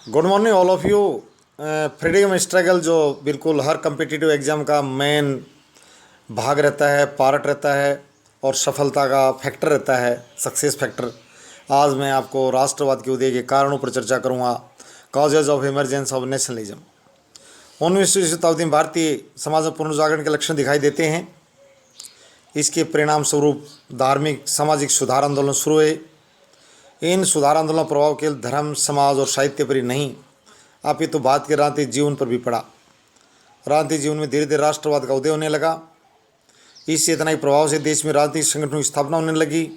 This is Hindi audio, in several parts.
Good morning all of you. Freedom struggle जो बिल्कुल हर कम्पिटिटिव एग्ज़ाम का मेन भाग रहता है, पार्ट रहता है और सफलता का फैक्टर रहता है, सक्सेस फैक्टर। आज मैं आपको राष्ट्रवाद के उदय के कारणों पर चर्चा करूंगा। Causes of emergence of nationalism. 19वीं शताब्दी में भारतीय समाज में पुनर्जागरण के लक्षण दिखाई देते हैं। इसके परिणाम स्वरूप धार्मिक सामाजिक सुधार आंदोलन शुरू हुए। इन सुधार आंदोलन का प्रभाव केवल धर्म, समाज और साहित्य पर ही नहीं, अपितु भारत के राजनीतिक जीवन पर भी पड़ा। राजनीतिक जीवन में धीरे धीरे राष्ट्रवाद का उदय होने लगा। इस चेतना के प्रभाव से देश में राजनीतिक संगठनों की स्थापना होने लगी।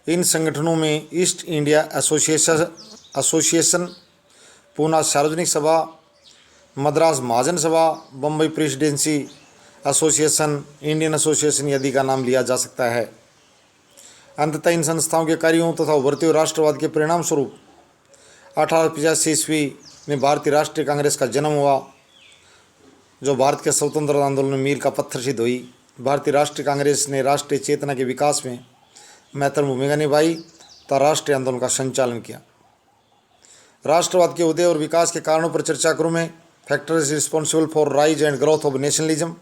इन संगठनों में ईस्ट इंडिया एसोसिएशन, पूना सार्वजनिक सभा, मद्रास महाजन सभा, Bombay presidency association, Indian association आदि का नाम लिया जा सकता है। अंततः इन संस्थाओं के कार्यों तथा उभरते हुए राष्ट्रवाद के परिणाम स्वरूप 1885 ईस्वी में भारतीय राष्ट्रीय कांग्रेस का जन्म हुआ, जो भारत के स्वतंत्रता आंदोलन में मील का पत्थर सिद्ध हुई। भारतीय राष्ट्रीय कांग्रेस ने राष्ट्रीय चेतना के विकास में महत्वपूर्ण भूमिका निभाई तथा राष्ट्रीय आंदोलन का संचालन किया। राष्ट्रवाद के उदय और विकास के कारणों पर चर्चा करूँ मैं। Factors responsible for rise and growth of nationalism.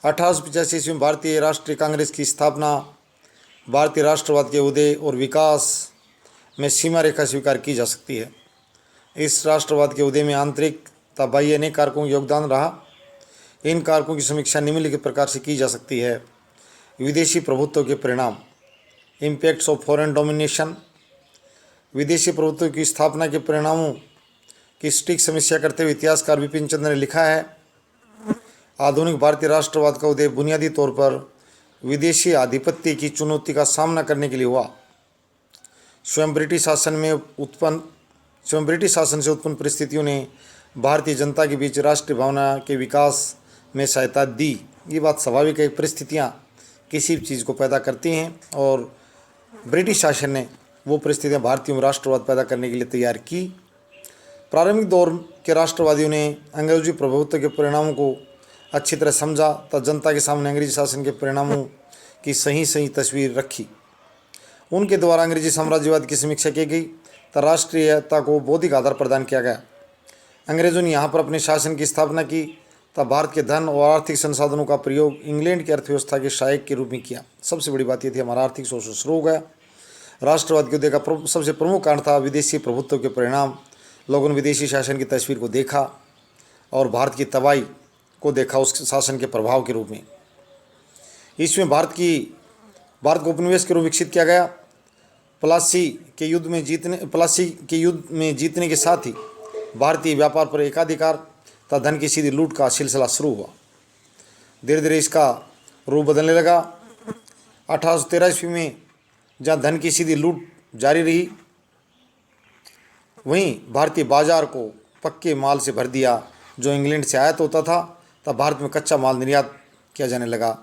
1885 ईस्वी में भारतीय राष्ट्रीय कांग्रेस की स्थापना भारतीय राष्ट्रवाद के उदय और विकास में सीमा रेखा स्वीकार की जा सकती है। इस राष्ट्रवाद के उदय में आंतरिक तथा बाह्य अनेक कारकों का योगदान रहा। इन कारकों की समीक्षा निम्नलिखित प्रकार से की जा सकती है। विदेशी प्रभुत्व के परिणाम, इम्पैक्ट्स ऑफ फॉरेन डोमिनेशन। विदेशी प्रभुत्व की स्थापना के परिणामों की सटीक समीक्षा करते हुए इतिहासकार विपिन चंद्र ने लिखा है, आधुनिक भारतीय राष्ट्रवाद का उदय बुनियादी तौर पर विदेशी आधिपत्य की चुनौती का सामना करने के लिए हुआ। स्वयं ब्रिटिश शासन से उत्पन्न परिस्थितियों ने भारतीय जनता के बीच राष्ट्रीय भावना के विकास में सहायता दी। ये बात स्वाभाविक है, परिस्थितियाँ किसी भी चीज़ को पैदा करती हैं और ब्रिटिश शासन ने वो परिस्थितियाँ भारतीयों में राष्ट्रवाद पैदा करने के लिए तैयार की। प्रारंभिक दौर के राष्ट्रवादियों ने अंग्रेजी प्रभुत्व के परिणामों को अच्छी तरह समझा तथा जनता के सामने अंग्रेजी शासन के परिणामों की सही तस्वीर रखी। उनके द्वारा अंग्रेजी साम्राज्यवाद की समीक्षा की गई तथा राष्ट्रीयता को बौद्धिक आधार प्रदान किया गया। अंग्रेजों ने यहाँ पर अपने शासन की स्थापना की तथा भारत के धन और आर्थिक संसाधनों का प्रयोग इंग्लैंड की अर्थव्यवस्था के सहायक के रूप में किया। सबसे बड़ी बात यह थी, हमारा आर्थिक शोषण शुरू हो गया। राष्ट्रवाद के उदय का सबसे प्रमुख कारण था विदेशी प्रभुत्व के परिणाम। लोगों ने विदेशी शासन की तस्वीर को देखा और भारत की तबाही को देखा उस शासन के प्रभाव के रूप में। इसमें भारत को उपनिवेश के रूप विकसित किया गया। प्लासी के युद्ध में जीतने के साथ ही भारतीय व्यापार पर एकाधिकार तथा धन की सीधी लूट का सिलसिला शुरू हुआ। धीरे धीरे इसका रूप बदलने लगा। 1813 ईस्वी में जहाँ धन की सीधी लूट जारी रही, वहीं भारतीय बाजार को पक्के माल से भर दिया जो इंग्लैंड से आयात होता था, तब भारत में कच्चा माल निर्यात किया जाने लगा।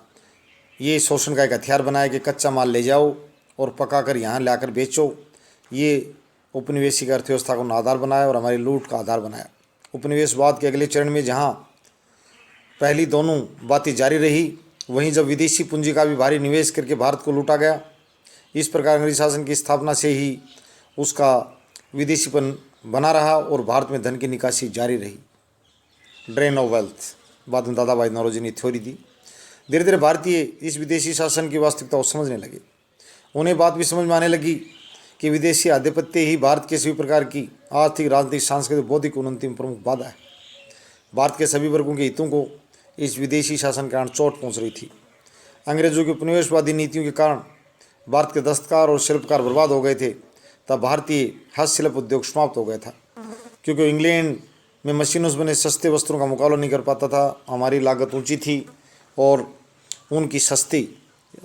ये शोषण का एक हथियार बनाया कि कच्चा माल ले जाओ और पकाकर यहाँ लाकर बेचो। ये उपनिवेशिक अर्थव्यवस्था को आधार बनाया और हमारी लूट का आधार बनाया। उपनिवेशवाद के अगले चरण में जहाँ पहली दोनों बातें जारी रही, वहीं जब विदेशी पूंजी का भी भारी निवेश करके भारत को लूटा गया। इस प्रकार अंग्रेजी शासन की स्थापना से ही उसका विदेशीपन बना रहा और भारत में धन की निकासी जारी रही। ड्रेन ऑफ वेल्थ, बाद में दादा भाई नौरोजी ने थ्योरी दी। धीरे धीरे भारतीय इस विदेशी शासन की वास्तविकता को समझने लगे। उन्हें बात भी समझ में आने लगी कि विदेशी आधिपत्य ही भारत के सभी प्रकार की आर्थिक, राजनीतिक, सांस्कृतिक, बौद्धिक उन्नति में प्रमुख बाधा है। भारत के सभी वर्गों के हितों को इस विदेशी शासन के कारण चोट पहुँच रही थी। अंग्रेजों की उपनिवेशवादी नीतियों के कारण भारत के दस्तकार और शिल्पकार बर्बाद हो गए थे, तब भारतीय हस्तशिल्प उद्योग समाप्त हो गया था, क्योंकि इंग्लैंड में मशीनों से बने सस्ते वस्त्रों का मुकाबला नहीं कर पाता था। हमारी लागत ऊंची थी और उनकी सस्ती,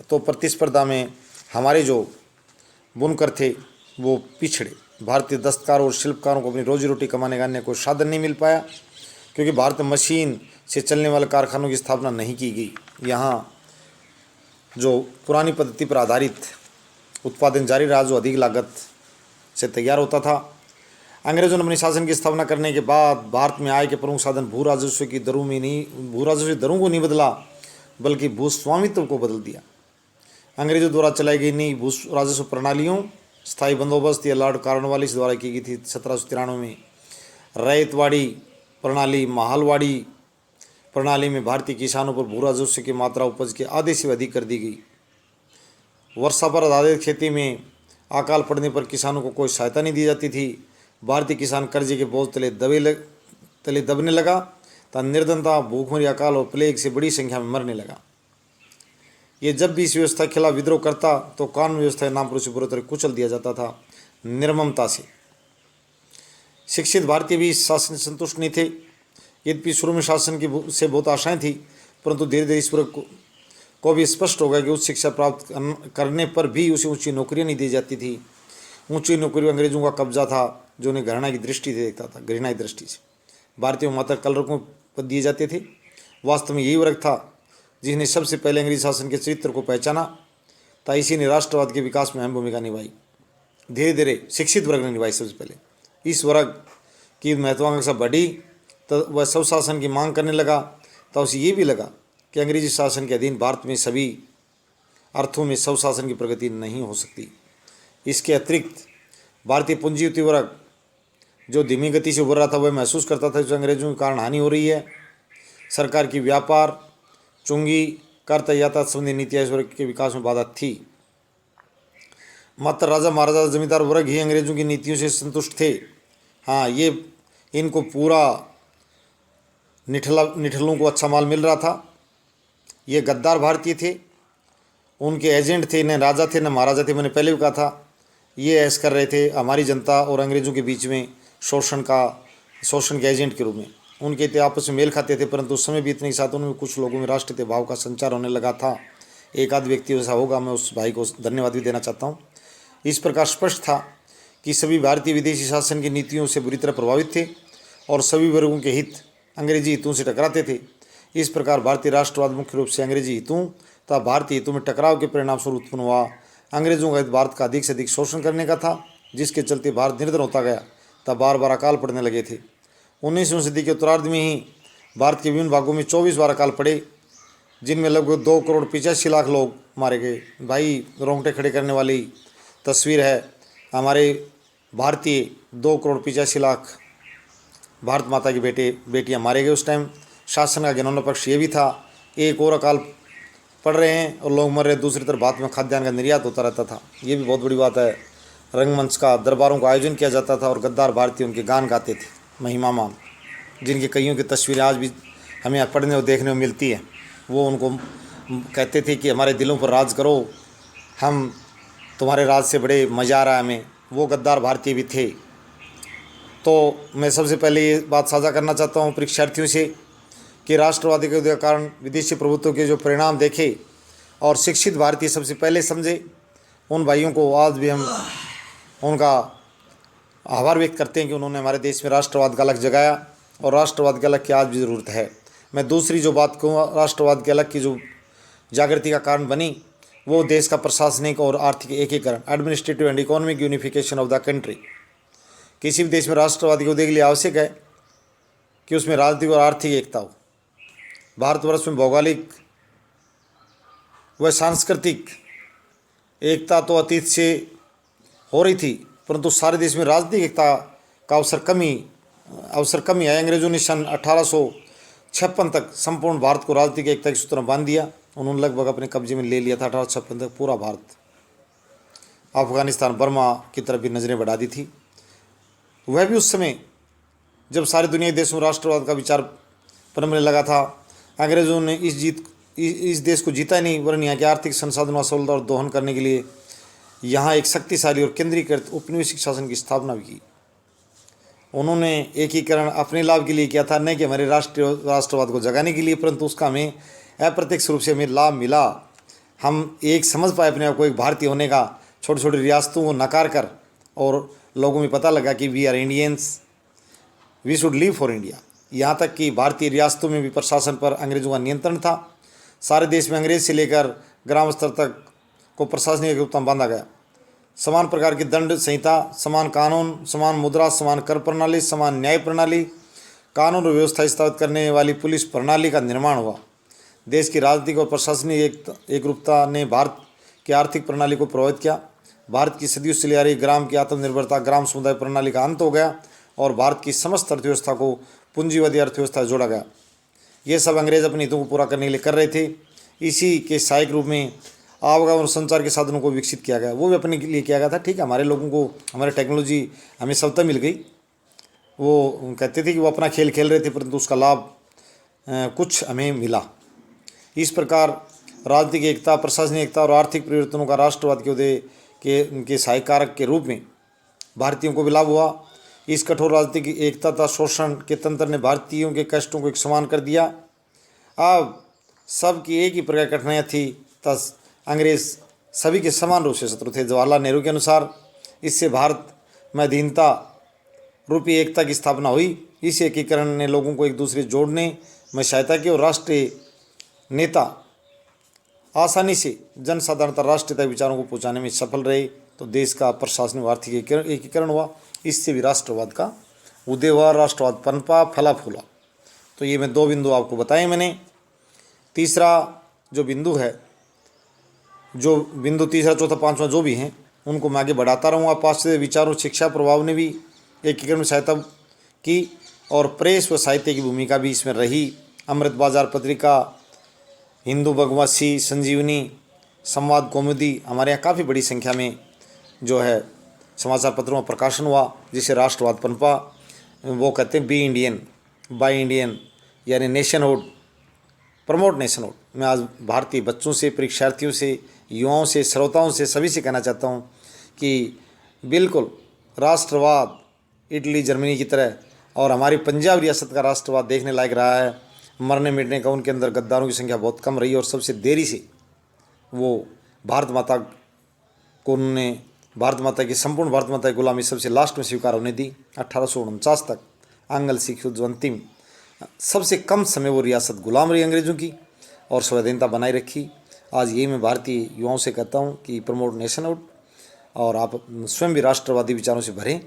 तो प्रतिस्पर्धा में हमारे जो बुनकर थे वो पिछड़े। भारतीय दस्तकारों और शिल्पकारों को अपनी रोजी रोटी कमाने का अन्य कोई साधन नहीं मिल पाया, क्योंकि भारत में मशीन से चलने वाले कारखानों की स्थापना नहीं की गई। यहाँ जो पुरानी पद्धति पर आधारित उत्पादन जारी रहा, जो अधिक लागत से तैयार होता था। अंग्रेजों ने अपनी शासन की स्थापना करने के बाद भारत में आय के प्रमुख साधन भू राजस्व दरों को नहीं बदला, बल्कि भूस्वामित्व को बदल दिया। अंग्रेजों द्वारा चलाई गई नई भू राजस्व प्रणालियों स्थायी बंदोबस्त या लॉर्ड कॉर्नवालिस द्वारा की गई थी 1793 में। रैयतवाड़ी प्रणाली, माहलवाड़ी प्रणाली में भारतीय किसानों पर भू राजस्व की मात्रा उपज के आधे से अधिक कर दी गई। वर्षा पर आधारित खेती में अकाल पड़ने पर किसानों को कोई सहायता नहीं दी जाती थी। भारतीय किसान कर्जे के बोझ तले दबने लगा तथा निर्धनता, भूखमरी, अकाल और प्लेग से बड़ी संख्या में मरने लगा। ये जब भी इस व्यवस्था के खिलाफ विद्रोह करता तो कानून व्यवस्था के नाम पर उसे बुरी तरह कुचल दिया जाता था, निर्ममता से। शिक्षित भारतीय भी इस शासन से संतुष्ट नहीं थे। यद्यपि शुरू में शासन की से बहुत आशाएं थी, परंतु धीरे धीरे ईश्वर को भी स्पष्ट हो गया कि उच्च शिक्षा प्राप्त करने पर भी उसे ऊंची नौकरियां नहीं दी जाती थी। ऊंची नौकरी अंग्रेजों का कब्जा था, जो उन्हें घृणा की दृष्टि से देखता था, घृणा की दृष्टि से। भारतीयों में मात्र कलरकों पद दिए जाते थे। वास्तव में यही वर्ग था जिसने सबसे पहले अंग्रेजी शासन के चरित्र को पहचाना था। इसी ने राष्ट्रवाद के विकास में अहम भूमिका निभाई। धीरे धीरे शिक्षित वर्ग ने निभाई। सबसे पहले इस वर्ग की महत्वाकांक्षा बढ़ी तो वह स्वशासन की मांग करने लगा। तो उसे ये भी लगा कि अंग्रेजी शासन के अधीन भारत में सभी अर्थों में स्वशासन की प्रगति नहीं हो सकती। इसके अतिरिक्त भारतीय पूंजीपति वर्ग जो धीमी गति से उभर रहा था, वह महसूस करता था कि अंग्रेजों के कारण हानि हो रही है। सरकार की व्यापार, चुंगी, कर, यातायात संबंधी नीतियां इस वर्ग के विकास में बाधा थी। मात्र राजा महाराजा जमींदार वर्ग ही अंग्रेजों की नीतियों से संतुष्ट थे। हाँ, ये इनको पूरा निठलों को अच्छा माल मिल रहा था। ये गद्दार भारतीय थे, उनके एजेंट थे, न राजा थे न महाराजा थे। मैंने पहले भी कहा था, ये ऐश कर रहे थे हमारी जनता और अंग्रेज़ों के बीच में शोषण के एजेंट के रूप में। उनके इतने आपस में मेल खाते थे, परंतु उस समय बीतने के साथ उनमें कुछ लोगों में राष्ट्रीय भाव का संचार होने लगा था। एक आध व्यक्ति ऐसा होगा, मैं उस भाई को धन्यवाद भी देना चाहता हूँ। इस प्रकार स्पष्ट था कि सभी भारतीय विदेशी शासन की नीतियों से बुरी तरह प्रभावित थे और सभी वर्गों के हित अंग्रेजी हितों से टकराते थे। इस प्रकार भारतीय राष्ट्रवाद मुख्य रूप से अंग्रेजी हितों तथा भारतीय हितों में टकराव के परिणाम स्वरूप उत्पन्न हुआ। अंग्रेजों का हित भारत का अधिक से अधिक शोषण करने का था, जिसके चलते भारत निर्धन होता गया तब बार बार अकाल पड़ने लगे थे। 19वीं सदी के उत्तरार्ध में ही भारत के विभिन्न भागों में 24 बार अकाल पड़े, जिनमें लगभग 2,85,00,000 लोग मारे गए। भाई, रोंगटे खड़े करने वाली तस्वीर है। हमारे भारतीय 2,85,00,000 भारत माता की बेटियां मारे गए उस टाइम। शासन का घिनौना पक्ष ये भी था, एक और अकाल पड़ रहे हैं और लोग मर रहे, दूसरी तरफ भारत में खाद्यान्न का निर्यात होता रहता था। ये भी बहुत बड़ी बात है। रंगमंच का दरबारों का आयोजन किया जाता था और गद्दार भारतीय उनके गान गाते थे, महिमा मान, जिनकी कईयों की तस्वीरें आज भी हमें पढ़ने और देखने में मिलती है। वो उनको कहते थे कि हमारे दिलों पर राज करो, हम तुम्हारे राज से बड़े मज़ा आ रहा है हमें। वो गद्दार भारतीय भी थे। तो मैं सबसे पहले ये बात साझा करना चाहता हूँ परीक्षार्थियों से कि राष्ट्रवादी के कारण विदेशी प्रभुत्व के जो परिणाम देखे और शिक्षित भारतीय सबसे पहले समझे, उन भाइयों को आज भी हम उनका आभार व्यक्त करते हैं कि उन्होंने हमारे देश में राष्ट्रवाद का अलग जगाया और राष्ट्रवाद के अलग की आज भी ज़रूरत है। मैं दूसरी जो बात कहूँ, राष्ट्रवाद के अलग की जो जागृति का कारण बनी, वो देश का प्रशासनिक और आर्थिक एकीकरण, administrative and economic unification of the country. किसी भी देश में राष्ट्रवादी को देखने के लिए आवश्यक है कि उसमें राजनीतिक और आर्थिक एकता हो। भारतवर्ष में भौगोलिक व सांस्कृतिक एकता तो अतीत से हो रही थी, परंतु सारे देश में राजनीतिक एकता का अवसर कम ही है। अंग्रेजों ने सन 1856 तक संपूर्ण भारत को राजनीतिक एकता के सूत्र में बांध दिया। उन्होंने लगभग अपने कब्जे में ले लिया था 1856 तक पूरा भारत। अफगानिस्तान, बर्मा की तरफ भी नज़रें बढ़ा दी थी। वह भी उस समय जब सारी दुनिया के देशों में राष्ट्रवाद का विचार पनपने लगा था। अंग्रेज़ों ने इस देश को जीता ही नहीं, वरन यहाँ के आर्थिक संसाधनों असुलता और दोहन करने के लिए यहाँ एक शक्तिशाली और केंद्रीकृत उपनिवेशिक शासन की स्थापना भी की। उन्होंने एकीकरण अपने लाभ के लिए किया था, न कि हमारे राष्ट्रवाद को जगाने के लिए, परंतु उसका हमें अप्रत्यक्ष रूप से हमें लाभ मिला। हम एक समझ पाए अपने आप को एक भारतीय होने का, छोटी छोटी रियासतों को नकार कर, और लोगों में पता लगा कि we are Indians, we should live for India. यहाँ तक कि भारतीय रियासतों में भी प्रशासन पर अंग्रेजों का नियंत्रण था। सारे देश में अंग्रेज से लेकर ग्राम स्तर तक को प्रशासनिक रूप में बांधा गया। समान प्रकार की दंड संहिता, समान कानून, समान मुद्रा, समान कर प्रणाली, समान न्याय प्रणाली, कानून और व्यवस्था स्थापित करने वाली पुलिस प्रणाली का निर्माण हुआ। देश की राजनीतिक और प्रशासनिक एकरूपता ने भारत की आर्थिक प्रणाली को प्रभावित किया। भारत की सदियों से चली आ रही ग्राम की आत्मनिर्भरता, ग्राम समुदाय प्रणाली का अंत हो गया और भारत की समस्त अर्थव्यवस्था को पूंजीवादी अर्थव्यवस्था जोड़ा गया। ये सब अंग्रेज अपने हितों को पूरा करने के लिए कर रहे थे। इसी के सहायक रूप में आवागमन और संचार के साधनों को विकसित किया गया, वो भी अपने लिए किया गया था। ठीक है, हमारे लोगों को हमारी टेक्नोलॉजी हमें सत्ता मिल गई। वो कहते थे कि वो अपना खेल खेल रहे थे, परंतु उसका लाभ कुछ हमें मिला। इस प्रकार राजनीतिक एकता, प्रशासनिक एकता और आर्थिक परिवर्तनों का राष्ट्रवाद के उदय के सहायक कारक के रूप में भारतीयों को भी लाभ हुआ। इस कठोर राजनीतिक एकता तथा शोषण के तंत्र ने भारतीयों के कष्टों को एक समान कर दिया। अब सबकी एक ही प्रकार कठिनाइयाँ थी, तब अंग्रेज सभी के समान रूप से शत्रु थे। जवाहरलाल नेहरू के अनुसार इससे भारत में अधीनता रूपी एकता की स्थापना हुई। इस एकीकरण ने लोगों को एक दूसरे जोड़ने में सहायता की और राष्ट्रीय नेता आसानी से जनसाधारण तक राष्ट्रीयता विचारों को पहुंचाने में सफल रहे। तो देश का प्रशासनिक और आर्थिक एकीकरण हुआ। इससे भी राष्ट्रवाद का उदय हुआ, राष्ट्रवाद पनपा, फला फूला। तो ये मैं 2 बिंदु आपको बताए मैंने। तीसरा जो बिंदु है, जो बिंदु तीसरा, चौथा, पांचवा जो भी हैं उनको मैं आगे बढ़ाता रहूँगा। पाश्चात्य विचारों, शिक्षा प्रभाव ने भी एकीकरण में सहायता की और प्रेस व साहित्य की भूमिका भी इसमें रही। अमृत बाजार पत्रिका, हिंदू भगवती, संजीवनी, संवाद कौमुदी, हमारे यहाँ काफ़ी बड़ी संख्या में जो है समाचार पत्रों में प्रकाशन हुआ, जिसे राष्ट्रवाद पनपा। वो कहते हैं बी इंडियन, बाय इंडियन, यानी नेशनहुड, प्रमोट नेशनहुड। मैं आज भारतीय बच्चों से, परीक्षार्थियों से, युवाओं से, श्रोताओं से, सभी से कहना चाहता हूँ कि बिल्कुल राष्ट्रवाद इटली, जर्मनी की तरह और हमारी पंजाब रियासत का राष्ट्रवाद देखने लायक रहा है। मरने मिटने का उनके अंदर गद्दारों की संख्या बहुत कम रही और सबसे देरी से वो भारत माता को उन्होंने, भारत माता की, संपूर्ण भारत माता की गुलामी सबसे लास्ट में स्वीकार होने दी। 1849 तक आंग्ल सिख युद्ध अंतिम, सबसे कम समय वो रियासत गुलाम रही अंग्रेज़ों की और स्वाधीनता बनाए रखी। आज ये मैं भारतीय युवाओं से कहता हूँ कि प्रमोट नेशनहुड और आप स्वयं भी राष्ट्रवादी विचारों से भरें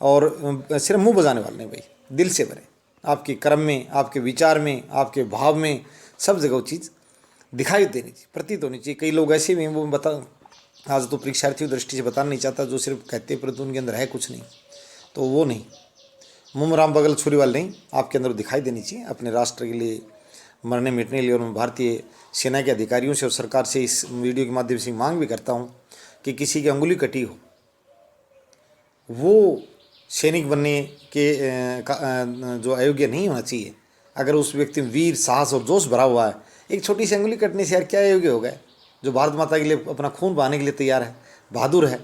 और सिर्फ मुंह बजाने वाले नहीं भाई, दिल से भरें। आपके कर्म में, आपके विचार में, आपके भाव में सब जगह वो चीज़ दिखाई देनी चाहिए, प्रतीत होनी चाहिए। कई लोग ऐसे भी वो बता, आज तो परीक्षार्थियों दृष्टि से बताना नहीं चाहता, जो सिर्फ कहते परंतु उनके अंदर है कुछ नहीं, तो वो नहीं, मुँह राम बगल छुरी वाले नहीं, आपके अंदर दिखाई देनी चाहिए। अपने राष्ट्र के लिए मरने मिटने के लिए। और मैं भारतीय सेना के अधिकारियों से और सरकार से इस वीडियो के माध्यम से मांग भी करता हूँ कि किसी की अंगुली कटी हो, वो सैनिक बनने के जो अयोग्य नहीं होना चाहिए। अगर उस व्यक्ति में वीर, साहस और जोश भरा हुआ है, एक छोटी सी अंगुली कटने से यार क्या अयोग्य हो गए? जो भारत माता के लिए अपना खून बहाने के लिए तैयार है, बहादुर है।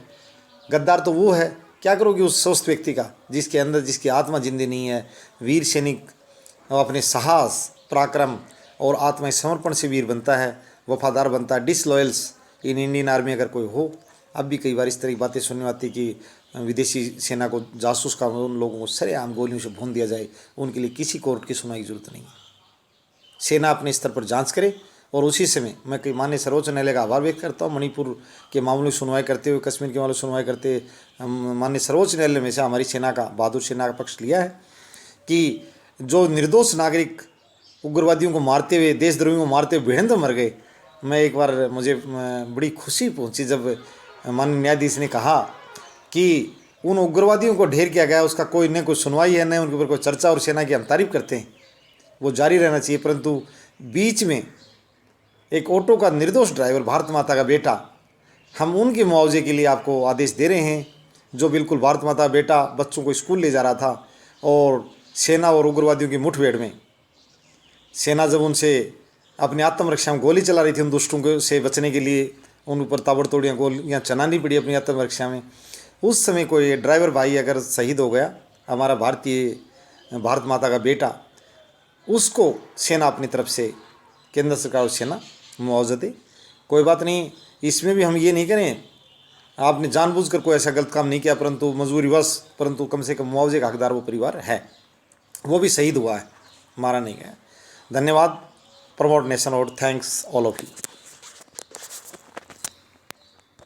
गद्दार तो वो है, क्या करोगे उस स्वस्थ व्यक्ति का, जिसके अंदर, जिसकी आत्मा जिंदी नहीं है। वीर सैनिक अपने साहस, पराक्रम और आत्मा समर्पण से वीर बनता है, वफादार बनता है। डिसलॉयल्स इन इंडियन आर्मी अगर कोई हो, अब भी कई बार इस तरह की बातें सुनने आती कि विदेशी सेना को, जासूस का, उन लोगों को सरेआम गोलियों से भून दिया जाए, उनके लिए किसी कोर्ट की सुनवाई की जरूरत नहीं है। सेना अपने स्तर पर जांच करे और उसी समय मैं कई माननीय सर्वोच्च न्यायालय का आभार व्यक्त करता हूँ। मणिपुर के मामलों की सुनवाई करते हुए, कश्मीर के मामलों की सुनवाई करते माननीय सर्वोच्च न्यायालय में से हमारी सेना का, बहादुर सेना का पक्ष लिया है कि जो निर्दोष नागरिक उग्रवादियों को मारते हुए, देशद्रोहियों को मारते हुए बेहद मर गए। मैं एक बार, मुझे बड़ी खुशी पहुंची जब माननीय न्यायाधीश ने कहा कि उन उग्रवादियों को ढेर किया गया, उसका कोई न कोई सुनवाई है, न उनके ऊपर कोई चर्चा, और सेना की हम तारीफ करते हैं, वो जारी रहना चाहिए। परंतु बीच में एक ऑटो का निर्दोष ड्राइवर, भारत माता का बेटा, हम उनके मुआवजे के लिए आपको आदेश दे रहे हैं, जो बिल्कुल भारत माता का बेटा बच्चों को स्कूल ले जा रहा था और सेना और उग्रवादियों की मुठभेड़ में सेना जब उनसे अपनी आत्मरक्षा में गोली चला रही थी, उन दुष्टों को से बचने के लिए उन ऊपर ताबड़तोड़ियाँ गोलियाँ चलानी पड़ी अपनी आत्मरक्षा में। उस समय कोई ड्राइवर भाई अगर शहीद हो गया, हमारा भारत माता का बेटा, उसको सेना अपनी तरफ से, केंद्र सरकार और सेना मुआवजा दे। कोई बात नहीं, इसमें भी हम ये नहीं करें आपने जानबूझकर कोई ऐसा गलत काम नहीं किया, परंतु मजबूरीवश, परंतु कम से कम मुआवजे का हकदार वो परिवार है, वो भी शहीद हुआ है, मारा नहीं गया। धन्यवाद। Promote nationhood. Thanks all of you.